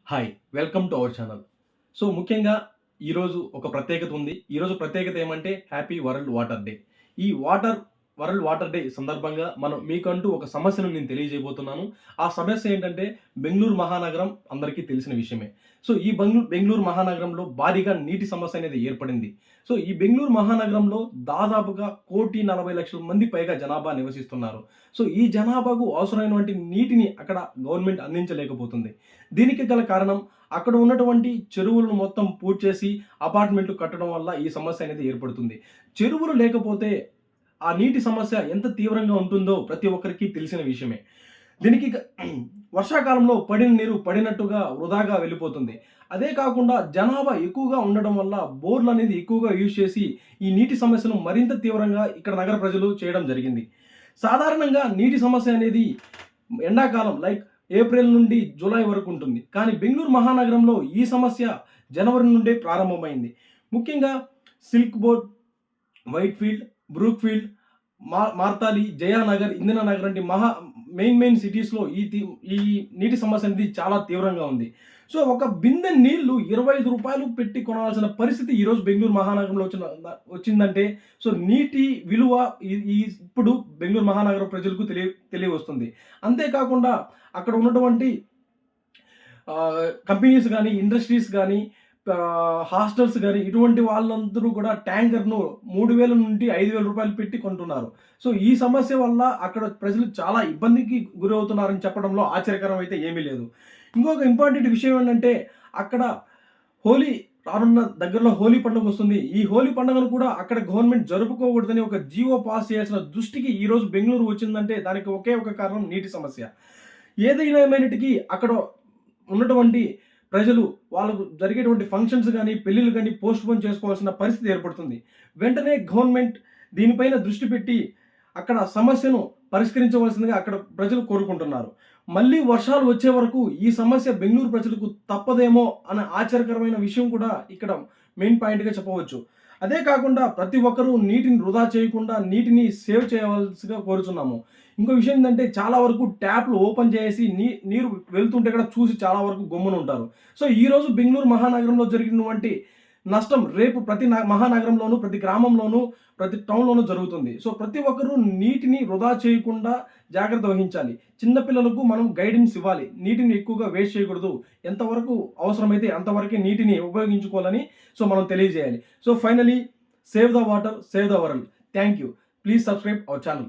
Hi! Welcome to our channel. So, ముఖ్యంగా ఈరోజు ఒక ప్రత్యేకత ఉంది. ఈరోజు ప్రత్యేకత ఏమంటే హ్యాపీ వరల్డ్ వాటర్ డే. ఈ వరల్డ్ వాటర్ డే సందర్భంగా మీకంటూ ఒక సమస్యను నేను తెలియజేయబోతున్నాను. ఆ సమస్య ఏంటంటే బెంగుళూరు మహానగరం అందరికీ తెలిసిన విషయమే. సో, ఈ బెంగుళూరు మహానగరంలో భారీగా నీటి సమస్య అనేది ఏర్పడింది. సో, ఈ బెంగుళూరు మహానగరంలో దాదాపుగా 1,40,00,000 మంది పైగా జనాభా నివసిస్తున్నారు. సో, ఈ జనాభాకు అవసరమైనటువంటి నీటిని అక్కడ గవర్నమెంట్ అందించలేకపోతుంది. దీనికి గల కారణం అక్కడ ఉన్నటువంటి చెరువులను మొత్తం పూడ్చేసి అపార్ట్మెంట్లు కట్టడం వల్ల ఈ సమస్య అనేది ఏర్పడుతుంది. చెరువులు లేకపోతే ఆ నీటి సమస్య ఎంత తీవ్రంగా ఉంటుందో ప్రతి ఒక్కరికి తెలిసిన విషయమే. దీనికి వర్షాకాలంలో పడిన నీరు పడినట్టుగా వృధాగా వెళ్ళిపోతుంది. అదే కాకుండా జనాభా ఎక్కువగా ఉండడం వల్ల బోర్‌లనేది ఎక్కువగా యూజ్ చేసి ఈ నీటి సమస్యను మరింత తీవ్రంగా ఇక్కడ నగర ప్రజలు చేయడం జరిగింది. సాధారణంగా నీటి సమస్య అనేది ఎండాకాలం లైక్ ఏప్రిల్ నుండి జూలై వరకు ఉంటుంది. కానీ బెంగుళూరు మహానగరంలో ఈ సమస్య జనవరి నుండే ప్రారంభమైంది. ముఖ్యంగా సిల్క్ బోర్డ్, వైట్‌ఫీల్డ్, బ్రూక్‌ఫీల్డ్, మార్తాలి, జయానగర్, ఇందిరానగర్ వంటి మెయిన్ సిటీస్‌లో ఈ నీటి సమస్య అనేది చాలా తీవ్రంగా ఉంది. సో, ఒక బిందె నీళ్లు రూ. 25 పెట్టి కొనాల్సిన పరిస్థితి ఈరోజు బెంగుళూరు మహానగరంలో వచ్చిందంటే సో, నీటి విలువ ఇప్పుడు బెంగుళూరు మహానగర ప్రజలకు తెలియవస్తుంది. అంతేకాకుండా అక్కడ ఉన్నటువంటి కంపెనీస్ గానీ, ఇండస్ట్రీస్ గానీ, హాస్టల్స్ గానీ ఇటువంటి వాళ్ళందరూ కూడా ట్యాంకర్‌ను రూ. 3,000 నుండి రూ. 5,000 పెట్టి కొంటున్నారు. సో, ఈ సమస్య వల్ల అక్కడ ప్రజలు చాలా ఇబ్బందికి గురవుతున్నారని చెప్పడంలో ఆశ్చర్యకరం అయితే ఏమీ లేదు. ఇంకొక ఇంపార్టెంట్ విషయం ఏంటంటే అక్కడ హోలీ దగ్గరలో హోలీ పండుగొస్తుంది. ఈ హోలీ పండుగను కూడా అక్కడ గవర్నమెంట్ జరుపుకోకూడదని ఒక జీవో పాస్ చేయాల్సిన దృష్టికి ఈరోజు బెంగుళూరు వచ్చిందంటే దానికి ఒకే ఒక కారణం నీటి సమస్య. ఏమైనటికీ అక్కడ ఉన్నటువంటి ప్రజలు వాళ్ళకు జరిగేటువంటి ఫంక్షన్స్ గానీ, పెళ్ళిళ్ళు గానీ పోస్ట్‌పోన్ చేసుకోవాల్సిన పరిస్థితి ఏర్పడుతుంది. వెంటనే గవర్నమెంట్ దీనిపైన దృష్టి పెట్టి అక్కడ సమస్యను పరిష్కరించవలసిందిగా అక్కడ ప్రజలు కోరుకుంటున్నారు. మళ్ళీ వర్షాలు వచ్చే వరకు ఈ సమస్య బెంగుళూరు ప్రజలకు తప్పదేమో అనే ఆశ్చర్యకరమైన విషయం కూడా ఇక్కడ మెయిన్ పాయింట్‌గా చెప్పవచ్చు. అదే కాకుండా ప్రతి ఒక్కరూ నీటిని వృధా చేయకుండా నీటిని సేవ్ చేయవలసిగా కోరుచున్నాము. ఇంకో విషయం ఏంటంటే చాలా వరకు ట్యాప్‌లు ఓపెన్ చేసి నీరు వెళ్తుంటే కూడా చూసి చాలా వరకు గమ్మునుంటారు. సో, ఈరోజు బెంగుళూరు మహానగరంలో జరిగినటువంటి నష్టం రేపు ప్రతి మహానగరంలోనూ, ప్రతి గ్రామంలోనూ, ప్రతి టౌన్‌లోనూ జరుగుతుంది. సో, ప్రతి ఒక్కరూ నీటిని వృధా చేయకుండా జాగ్రత్త వహించాలి. చిన్న పిల్లలకు మనం గైడెన్స్ ఇవ్వాలి. నీటిని ఎక్కువగా వేస్ట్ చేయకూడదు. ఎంతవరకు అవసరమైతే అంతవరకే నీటిని ఉపయోగించుకోవాలని మనం తెలియజేయాలి. So, finally save the water, save the world. Thank you. Please subscribe our channel.